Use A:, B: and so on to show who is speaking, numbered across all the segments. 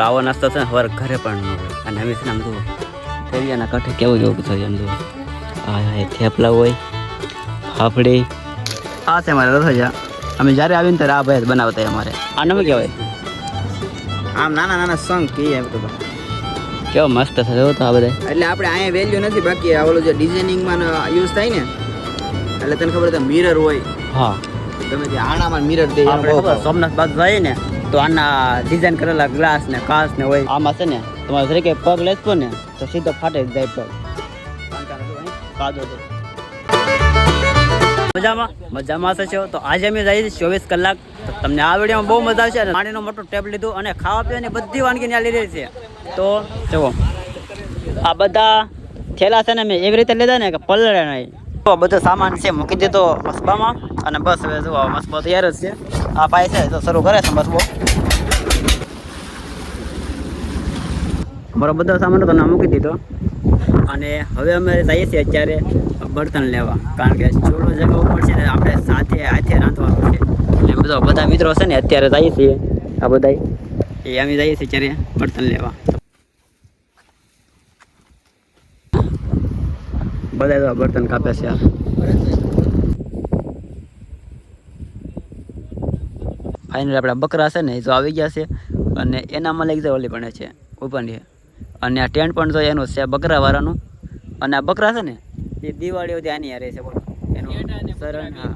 A: મિત્રો આવો નાસ્તો છે ને હવાર ઘરે પણ ન હોય અને અમે છે ને આમ જુઓ દરિયાના કાંઠે કેવું કેવું થયું એમ જુઓ હા થેપલા હોય ફાફડી આ છે અમારે રસોઈયા અમે જ્યારે આવીને ત્યારે આ ભાઈ બનાવતા અમારે આને શું કહેવાય
B: આમ નાના નાના સંગ કહીએ એમ તો
A: કેવો મસ્ત છે જોવો તો આ બધા
B: એટલે આપણે અહીંયા વેલ્યુ નથી બાકી આ ઓલું જે ડિઝાઇનિંગમાં યુઝ થાય ને એટલે તને ખબર છે મિરર હોય
A: હા
B: તમે જે આણામાં મિરર દે
A: આપણે ખબર સોમનાથ બાજુ જઈએ ને તો આના ડિઝાઇન કરેલા ગ્લાસ ને કાચ ને હોય આમાં છે ને તમારે તરીકે પગ લેશો ને તો સીધો ફાટે જ જાય પગ કાદો તો મજામાં છે તો આજે અમે જઈએ 24 કલાક તો તમને આ વિડીયોમાં બહુ મજા આવશે અને પાણીનો મોટો ટેપ લીધું અને ખાવા પીવાની બધી વાનગી ત્યાં લીધી છે તો જુઓ આ બધા થેલા છે ને મેં એવી રીતે લીધા ને કે પલળે નહીં તો બધો સામાન છે મૂકી દીધો મસબામાં અને બસ હવે જુઓ મસબો તૈયાર જ છે આ પાય છે તો શરૂ કરે છે મસબો અમારો બધો સામાન તો મૂકી દીધો અને હવે અમે જઈએ છીએ અત્યારે બર્તન લેવા કારણ કે ચોલો જગાવવો પડશે ને આપણે સાથે હાથે રાંધવાનું છે એટલે બધા મિત્રો છે ને અત્યારે જઈએ છીએ આ બધા એ અમે જઈએ છીએ અત્યારે બર્તન લેવા બધા બર્તન કાપે છે ફાઇનલી આપણા બકરા છે ને એ તો આવી ગયા છે અને એનામાં લઈ જાય ઓલી પણ છે ઉપરની અને આ ટેન્ટ પણ જોઈએ એનું છે બકરાવાળાનું અને આ બકરા છે ને એ દિવાળીઓ આની રહે છે બોલો એનું સરળ હા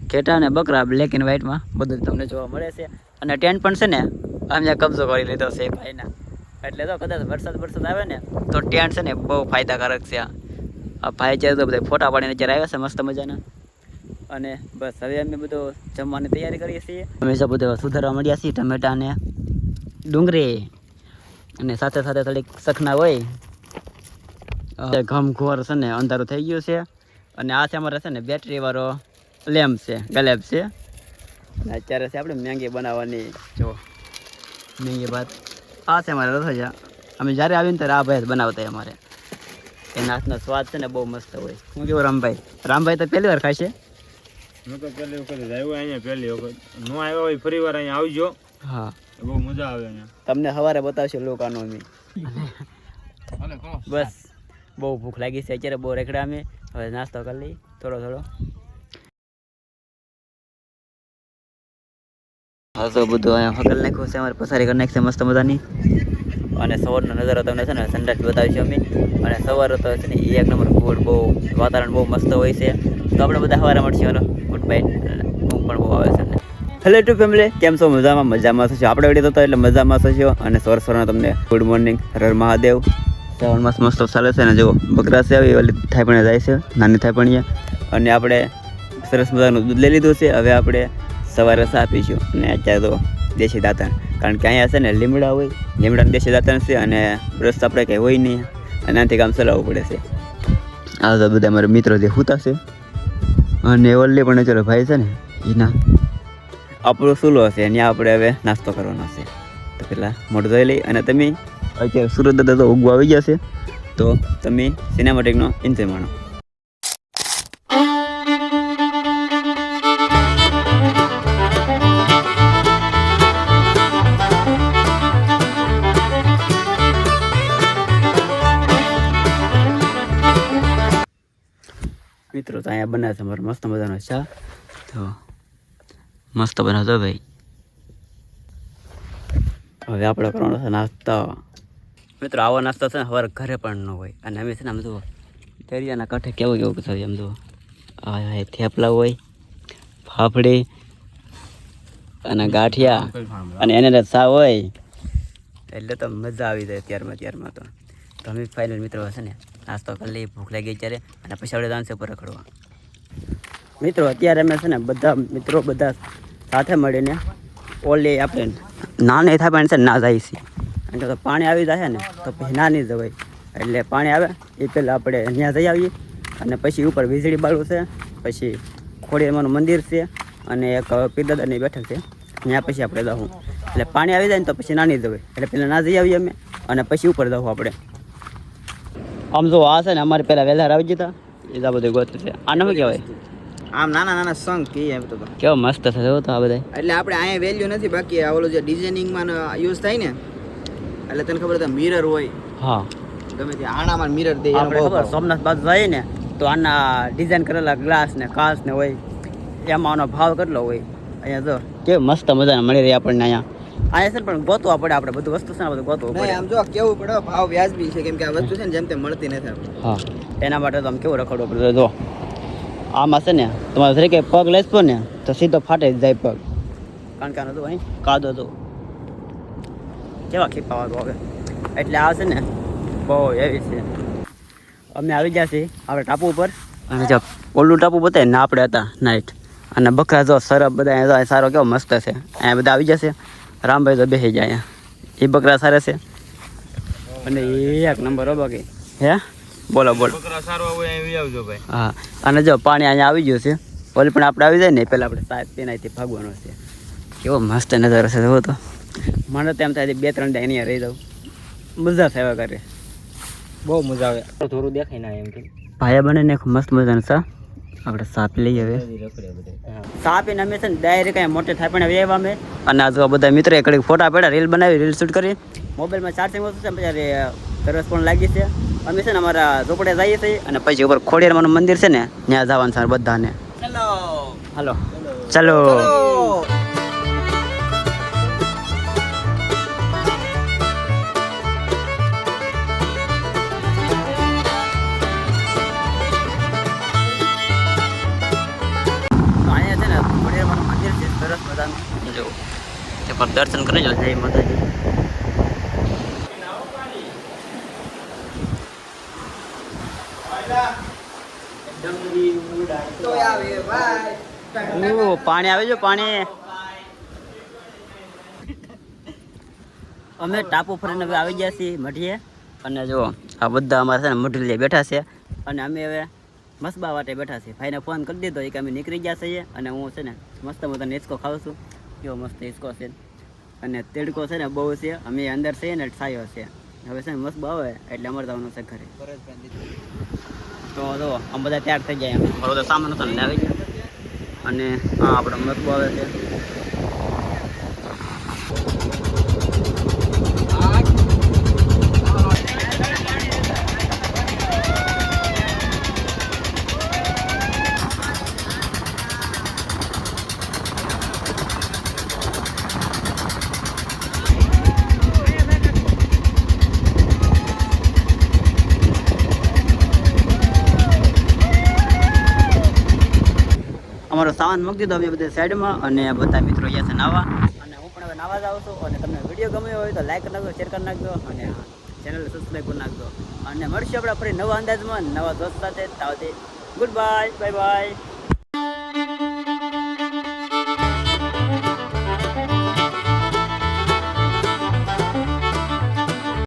A: ઘેટા અને બકરા બ્લેક એન્ડ વ્હાઇટમાં બધું તમને જોવા મળે છે અને ટેન્ટ પણ છે ને અમે કબજો કરી લીધો છે ભાઈના એટલે તો કદાચ વરસાદ આવે ને તો ટેન્ટ છે ને બહુ ફાયદાકારક છે આ ભાઈ છે તો બધા ફોટા પાડીને અત્યારે આવ્યા છે મસ્ત મજાના અને બસ હવે અમે બધું જમવાની તૈયારી કરીએ છીએ હંમેશા બધું સુધારવા મળ્યા છીએ ટમેટા ને ડુંગળી અને સાથે સાથે થોડીક સખના હોય ઘમઘોર છે ને અંધારું થઈ ગયું છે અને આ છે અમારે છે ને બેટરીવાળો લેમ્પ છે ગલેબ છે અને અત્યારે છે આપણે મેંગી બનાવવાની જો મેંગી ભાત આ છે અમારે રસોઈયા અમે જ્યારે આવીને ત્યારે આ ભાઈ બનાવતા અમારે એના હાથનો સ્વાદ છે ને બહુ મસ્ત હોય હું કેવું રામભાઈ તો પહેલી વાર ખાશે
C: હું તો પહેલી વખત આવ્યો અહીંયા પહેલી વખત ન આવ્યો હોય ફરી વાર અહીંયા આવજો
A: હા
C: બહુ મજા આવે અહીંયા
A: તમને સવારે બતાવશે લોકોનો અમે બસ બહુ ભૂખ લાગી છે અત્યારે બહુ રેકડા અમે હવે નાસ્તો કરી લઈ થોડો હા તો બધું અહીંયા હકલ નાખ્યું છે અમારે પસારી કરી નાખશે મસ્ત મજાની અને સવારનો નજારો તમને છે ને સનરાઈઝ બતાવીશું અમે અને સવારે તો છે ને એક નંબર ગુડ બહુ વાતાવરણ બહુ મસ્ત હોય છે તો આપણે બધા સવારે મળશું હાલો ગુડ બાય ઊંઘ પણ બહુ આવે છે હેલો ટુ ફેમિલી કેમ છો મજામાં થશો આપણે વિડીયો થતો એટલે મજામાં થશો અને સવારના તમને ગુડ મોર્નિંગ હર મહાદેવ શ્રાવણ માસ મસ્ત ચાલે છે ને જો બકરા છે આવી ઓલી થાયપણીએ જાય છે નાની થાયપણીએ અને આપણે સરસ મજાનું દૂધ લઈ લીધું છે હવે આપણે સવારે ચા પીશું અને અત્યારે તો દેશી દાંતણ કારણ કે અહીંયા છે ને લીમડા હોય લીમડાનું દેશી દાંતણ છે અને બ્રશ આપણે કંઈ હોય નહીં અને આનાથી કામ ચલાવવું પડે છે આ તો બધા અમારા મિત્રો જે સૂતા છે અને ઓલી પણ ચલો ભાઈ છે ને એના આપણો સૂલો હશે ત્યાં આપણે હવે નાસ્તો કરવાનો છે તો પહેલાં મોઢું ધોઈ લઈ અને તમે અત્યારે સુરત દાદા તો ઉગવા આવી ગયા છે તો તમે સિનેમેટિકનો એન્જોય માણો મિત્રો તો અહીંયા બનાવે છે મારો મસ્ત મજાનો ચા તો મસ્ત બનાવતો ભાઈ હવે આપણે કરવાનો છે નાસ્તો મિત્રો આવો નાસ્તો છે ને સવારે ઘરે પણ ન હોય અને અમે છે ને આમ જુઓ દરિયાના કાંઠે કેવું થયું એમ જુઓ હા થેપલા હોય ફાફડી અને ગાંઠિયા અને એને ચા હોય એટલે તો મજા આવી જાય ત્યારમાં તો અમે ફાઇનલ મિત્રો છે ને નાસ્તો કરી લઈએ ભૂખ લાગી ત્યારે અને પછી આપણે દાંસે પર રખડવા મિત્રો અત્યારે અમે છે ને બધા મિત્રો બધા સાથે મળીને ઓલી આપણે નાની થાય પણ છે ના જાય છે કારણ કે પાણી આવી જાય ને તો પછી ના નહીં જવાય એટલે પાણી આવે એ પહેલાં આપણે ત્યાં જઈ આવીએ અને પછી ઉપર વીજળી બાળું છે પછી ખોડિયારમાંનું મંદિર છે અને એક પીરદાદાની બેઠક છે ત્યાં પછી આપણે જવું એટલે પાણી આવી જાય ને તો પછી ના નહીં જવાય એટલે પહેલાં ના જઈ આવીએ અમે અને પછી ઉપર જવું આપણે આમ જો આ છે ને અમારે પહેલાં વહેલા આવી જતા એ જ આ બધું ગોતું છે આને શું કહેવાય
B: આમ નાના નાના સંગ કહીએ એમ તો
A: કેવો મસ્ત છે જો તો આ બધા
B: એટલે આપણે અહીંયા વેલ્યુ નથી બાકી આ ઓલું જે ડિઝાઇનિંગમાં યુઝ થાય ને એટલે તને ખબર તો મિરર હોય
A: હા
B: ગમે તે આણામાં મિરર દે એનો
A: આપણે
B: બહુ
A: ખબર
B: ભાવ.
A: સોમનાથ બાજુ જઈએ ને તો આના ડિઝાઇન કરેલા ગ્લાસ ને કાચ ને હોય એમાં આનો ભાવ કેટલો હોય અહીંયા જો કેવું મસ્ત મજાના મળી રહી આપણને અહીંયા છે ને પણ ગોતવા પડે આપણે બધું વસ્તુ છે ને બધું ગોતવું
B: નહીં
A: પડે
B: આમ જો કેવું પડે ભાવ વ્યાજબી છે કેમ કે આ વસ્તુ છે ને જેમ તેમ મળતી નથી આપણે.
A: હા એના માટે તો આમ કેવું રખડવું પડે જો આમાં છે ને તમારે તરીકે પગ લેશો ને તો સીધો ફાટે જ જાય પગ કારણ કે આનો તો અહીં કાદો તો કેવા ખીપાવાળું આવે એટલે આ છે ને બહુ એવી છે અમે આવી ગયા છીએ આપણે ટાપુ ઉપર અને જો ઓલું ટાપુ બતાવે ને આપણે હતા નાઇટ અને બકરા જો સરફ બધા અહીંયા સારો કેવો મસ્ત છે અહીંયા બધા આવી જશે રામભાઈ તો બેસી જાય અહીંયા એ બકરા સારા છે અને એક નંબર હો બાકી હે બોલો બોલો
C: બકરા સારવા હોય અહીં આવજો ભાઈ.
A: હા અને જો પાણી અહીંયા આવી ગયું છે ઓલી પણ આપણે આવી જાય ને પહેલાં આપણે સાહેબ તેનાથી ભાગવાનો છે કેવો મસ્ત નજારો છે જોવો તો મને તો એમ થાય 2-3 દી અહીંયા રહી જાઉં મજા થયા કરે
C: બહુ મજા આવે થોડું દેખાય ના એમ કે
A: ભાઈ બને ને મસ્ત મજાનું સા આપણે સાપી લઈએ હવે સાપીને અમે છે ને ડાયરેક્ટ કાંઈ મોટે થાય પણ હવે એવા અમે અને આ જો બધા મિત્રો એક ફોટા પડ્યા રીલ બનાવી રીલ શૂટ કરી મોબાઈલમાં ચાર્જિંગ ઓછું છે પછી તરસ પણ લાગી છે અમે છે ને અમારા ઝોપડે જઈએ છીએ અને પછી ઉપર ખોડિયારમાંનું મંદિર છે ને ત્યાં જવાનું છે બધાને હાલો ચાલો અહીંયા છે ને ખોડિયારમાંનું મંદિર છે સરસ મજાનું જો તે પર દર્શન કરી લો જય માતાજી
B: તો આવે ભાઈ
A: ઓ પાણી આવે છે પાણી અમે ટાપુ ફરીને હવે આવી ગયા છીએ મઢીએ અને જો આ બધા અમારા છે ને મઢી બેઠા છે અને અમે હવે મસબા વાટે બેઠા છીએ ભાઈને ફોન કરી દીધો કે અમે નીકળી ગયા છીએ અને હું છે ને મસ્ત મજાનો હિંચકો ખાઉં છું કેવો મસ્ત હિંચકો છે અને તેડકો છે ને બહુ છે અમે અંદર છીએ ને છાયો છે હવે છે ને મસ્ત આવે એટલે અમારે જવાનું છે ઘરે તો જો આમ બધા તૈયાર થઈ જાય એમ મારો તો સામાન હતો ને આવી ગયા અને હા આપણો મસ્ત આવે છે અમારો સામાન મૂકી દીધો અમે બધા સાઈડમાં અને બધા મિત્રો અહીંયા છે નાવા અને હું પણ હવે નાવા જ આવું છું અને તમને વિડીયો ગમ્યો હોય તો લાઈક કરી નાખજો શેર કરી નાખજો અને ચેનલ સબસ્ક્રાઈબ કરી નાખજો અને મળશું આપણે ફરી નવા અંદાજમાં નવા દોસ્ત સાથે તાવથી ગુડ બાય બાય બાય